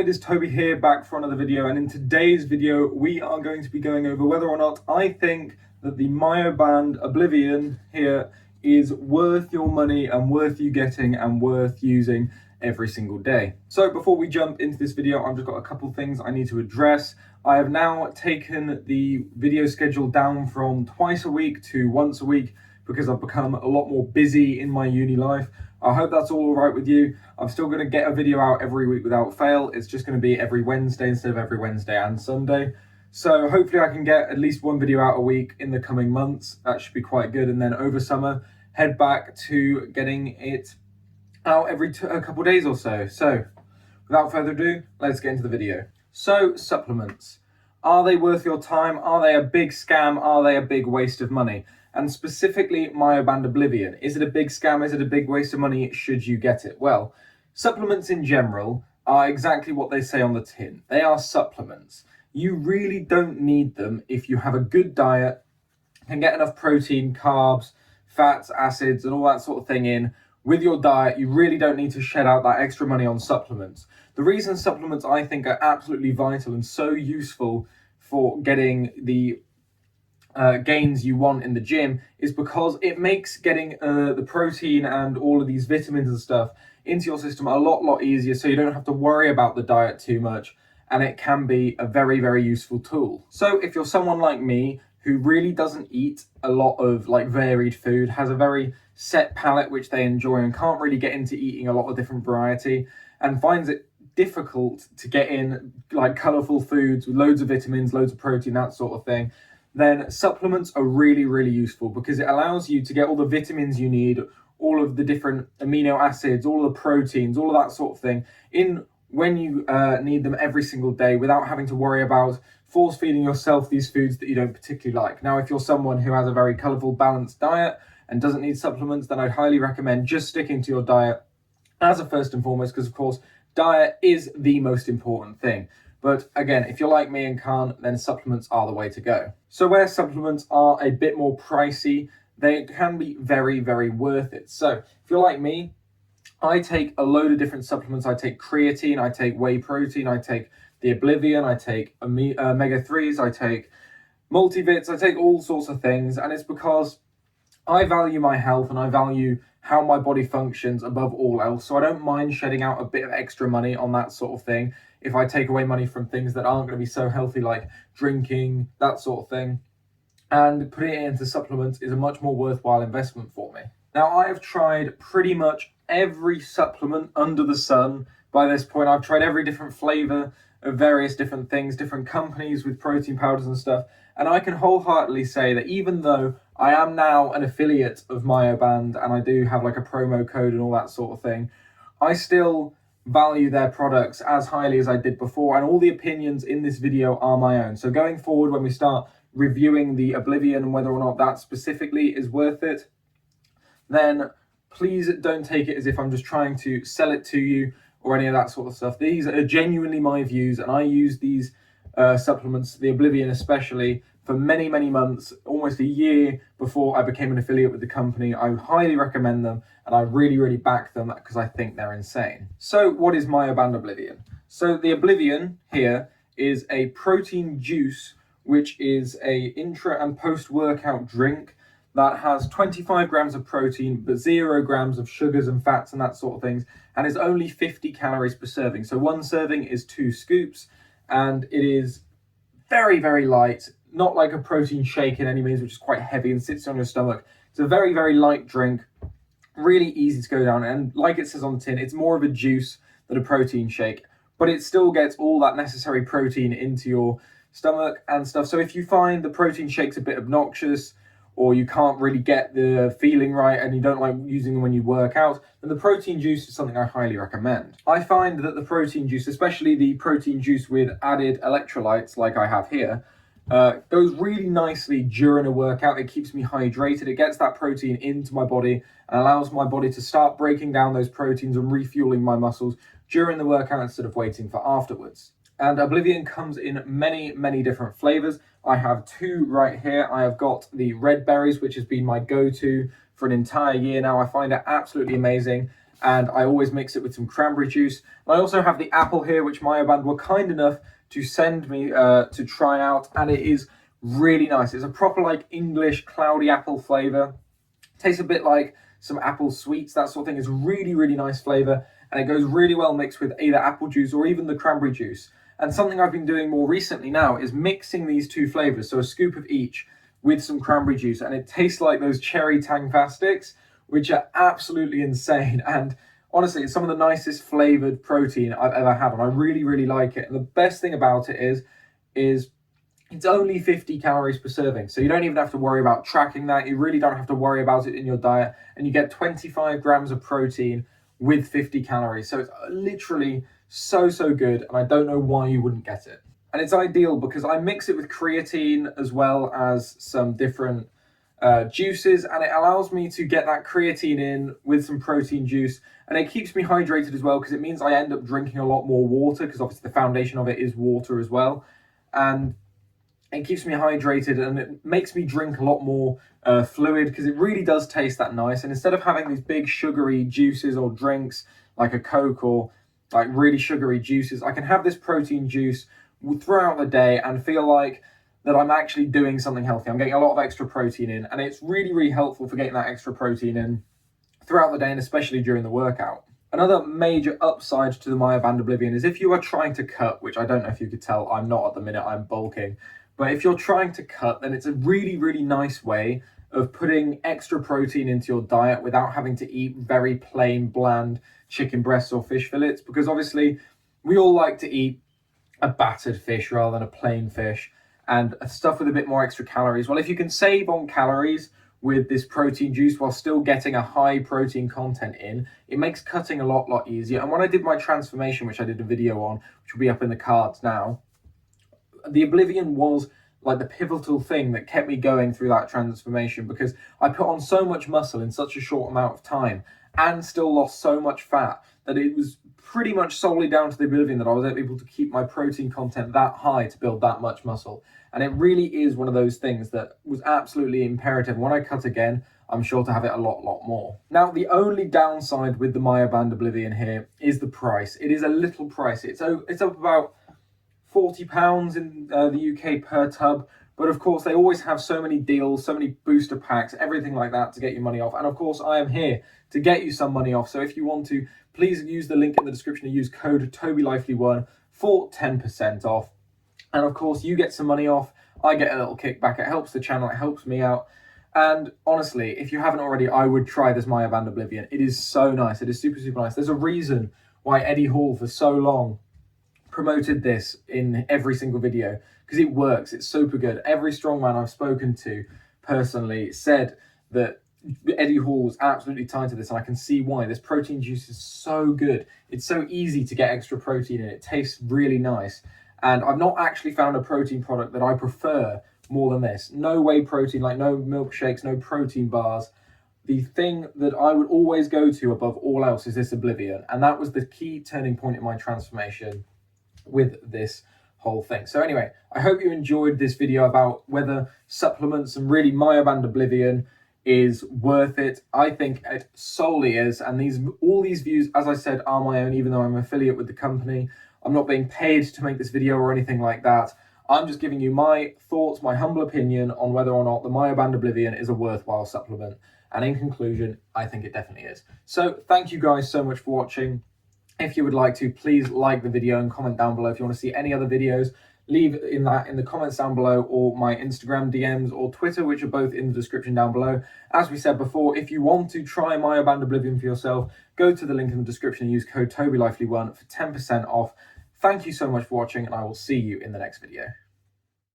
it is Toby here, back for another video, and in today's video we are going to be going over whether or not I think that the Myo-Band Oblivion here is worth your money and worth you getting and worth using every single day. So before we jump into this video, I've just got a couple things I need to address. I have now taken the video schedule down from twice a week to once a week because I've become a lot more busy in my uni life. I hope that's all right with you. I'm still going to get a video out every week without fail. It's just going to be every Wednesday instead of every Wednesday and Sunday. So hopefully I can get at least one video out a week in the coming months. That should be quite good. And then over summer, head back to getting it out every a couple of days or so. So without further ado, let's get into the video. So supplements. Are they worth your time? Are they a big scam? Are they a big waste of money? And specifically Myo-Band Oblivion. Is it a big scam? Is it a big waste of money? Should you get it? Well, supplements in general are exactly what they say on the tin. They are supplements. You really don't need them if you have a good diet, can get enough protein, carbs, fats, acids, and all that sort of thing in with your diet. You really don't need to shed out that extra money on supplements. The reason supplements I think are absolutely vital and so useful for getting the gains you want in the gym is because it makes getting the protein and all of these vitamins and stuff into your system a lot easier, so you don't have to worry about the diet too much, and it can be a very useful tool. So if you're someone like me who really doesn't eat a lot of varied food, has a very set palate which they enjoy and can't really get into eating a lot of different variety, and finds it difficult to get in colourful foods with loads of vitamins, loads of protein, that sort of thing, then supplements are really useful because it allows you to get all the vitamins you need, all of the different amino acids, all of the proteins, all of that sort of thing in when you need them every single day without having to worry about force feeding yourself these foods that you don't particularly like. Now, if you're someone who has a very colourful, balanced diet and doesn't need supplements, then I'd highly recommend just sticking to your diet as a first and foremost, because of course, diet is the most important thing. But again, if you're like me and can't, then supplements are the way to go. So where supplements are a bit more pricey, they can be very worth it. So if you're like me, I take a load of different supplements. I take creatine, I take whey protein, I take the Oblivion, I take omega-3s, I take multivits, I take all sorts of things. And it's because I value my health and I value how my body functions above all else. So I don't mind shedding out a bit of extra money on that sort of thing if I take away money from things that aren't going to be so healthy, like drinking, that sort of thing. And putting it into supplements is a much more worthwhile investment for me. Now, I have tried pretty much every supplement under the sun by this point. I've tried every different flavour of various different things, different companies with protein powders and stuff. And I can wholeheartedly say that even though I am now an affiliate of Myo-Band and I do have a promo code and all that sort of thing, I still value their products as highly as I did before, and all the opinions in this video are my own. So going forward, when we start reviewing the Oblivion and whether or not that specifically is worth it, then please don't take it as if I'm just trying to sell it to you or any of that sort of stuff. These are genuinely my views, and I use these supplements, the Oblivion especially, for many months, almost a year before I became an affiliate with the company. I highly recommend them, and I really back them because I think they're insane. So what is Myo-Band Oblivion? So the Oblivion here is a protein juice, which is a intra and post-workout drink that has 25 grams of protein, but 0 grams of sugars and fats and that sort of things, and is only 50 calories per serving. So one serving is 2 scoops, and it is very light, not like a protein shake in any means, which is quite heavy and sits on your stomach. It's a very light drink, really easy to go down, and like it says on the tin, it's more of a juice than a protein shake, but it still gets all that necessary protein into your stomach and stuff. So if you find the protein shakes a bit obnoxious, or you can't really get the feeling right and you don't like using them when you work out, then the protein juice is something I highly recommend. I find that the protein juice, especially the protein juice with added electrolytes like I have here, goes really nicely during a workout. It keeps me hydrated. It gets that protein into my body and allows my body to start breaking down those proteins and refueling my muscles during the workout instead of waiting for afterwards. And Oblivion comes in many different flavors. I have 2 right here. I have got the red berries, which has been my go-to for an entire year now. I find it absolutely amazing. and I always mix it with some cranberry juice. And I also have the apple here, which Myo-Band were kind enough to send me to try out, and it is really nice. It's a proper like English cloudy apple flavour. Tastes a bit like some apple sweets, that sort of thing. It's really, really nice flavour, and it goes really well mixed with either apple juice or even the cranberry juice. And something I've been doing more recently now is mixing these two flavours, so a scoop of each with some cranberry juice, and it tastes like those cherry tang sticks, which are absolutely insane. And honestly, it's some of the nicest flavoured protein I've ever had, and I really, really like it. And the best thing about it is it's only 50 calories per serving, so you don't even have to worry about tracking that. You really don't have to worry about it in your diet, and you get 25 grams of protein with 50 calories. So it's literally so good, and I don't know why you wouldn't get it. And it's ideal because I mix it with creatine as well as some different juices, and it allows me to get that creatine in with some protein juice, and it keeps me hydrated as well, because it means I end up drinking a lot more water, because obviously the foundation of it is water as well, and it keeps me hydrated, and it makes me drink a lot more fluid, because it really does taste that nice. And instead of having these big sugary juices or drinks like a Coke or like really sugary juices, I can have this protein juice throughout the day and feel like that I'm actually doing something healthy. I'm getting a lot of extra protein in, and it's really, really helpful for getting that extra protein in throughout the day, and especially during the workout. Another major upside to the Myo-Band Oblivion is if you are trying to cut, which I don't know if you could tell, I'm not at the minute, I'm bulking. But if you're trying to cut, then it's a really, really nice way of putting extra protein into your diet without having to eat very plain, bland chicken breasts or fish fillets. Because obviously, we all like to eat a battered fish rather than a plain fish, and stuff with a bit more extra calories. Well, if you can save on calories with this protein juice while still getting a high protein content in, it makes cutting a lot easier. And when I did my transformation, which I did a video on, which will be up in the cards now, the Oblivion was like the pivotal thing that kept me going through that transformation, because I put on so much muscle in such a short amount of time and still lost so much fat that it was pretty much solely down to the Oblivion that I was able to keep my protein content that high to build that much muscle. And it really is one of those things that was absolutely imperative. When I cut again, I'm sure to have it a lot more. Now, the only downside with the Myo-Band Oblivion here is the price. It is a little pricey. It's up about £40 in the UK per tub, but of course they always have so many deals, so many booster packs, everything like that to get you money off. And of course I am here to get you some money off, so if you want to, please use the link in the description and use code TobyLively1 for 10% off. And of course you get some money off, I get a little kickback, it helps the channel, it helps me out. And honestly, if you haven't already, I would try this Myo-Band Oblivion. It is so nice, it is super nice. There's a reason why Eddie Hall for so long promoted this in every single video, because it works. It's super good. Every strongman I've spoken to personally said that Eddie Hall was absolutely tied to this, and I can see why. This protein juice is so good. It's so easy to get extra protein in. It tastes really nice, and I've not actually found a protein product that I prefer more than this. No whey protein, like no milkshakes, no protein bars. The thing that I would always go to above all else is this Oblivion, and that was the key turning point in my transformation with this whole thing. So anyway, I hope you enjoyed this video about whether supplements and really Myo-Band Oblivion is worth it. I think it solely is, and all these views, as I said, are my own, even though I'm an affiliate with the company. I'm not being paid to make this video or anything like that. I'm just giving you my thoughts, my humble opinion on whether or not the Myo-Band Oblivion is a worthwhile supplement. And in conclusion, I think it definitely is. So thank you guys so much for watching. If you would like to, please like the video and comment down below. If you want to see any other videos, leave in the comments down below, or my Instagram DMs or Twitter, which are both in the description down below. As we said before, if you want to try Myo-Band Oblivion for yourself, go to the link in the description and use code TobyLively1 for 10% off. Thank you so much for watching, and I will see you in the next video.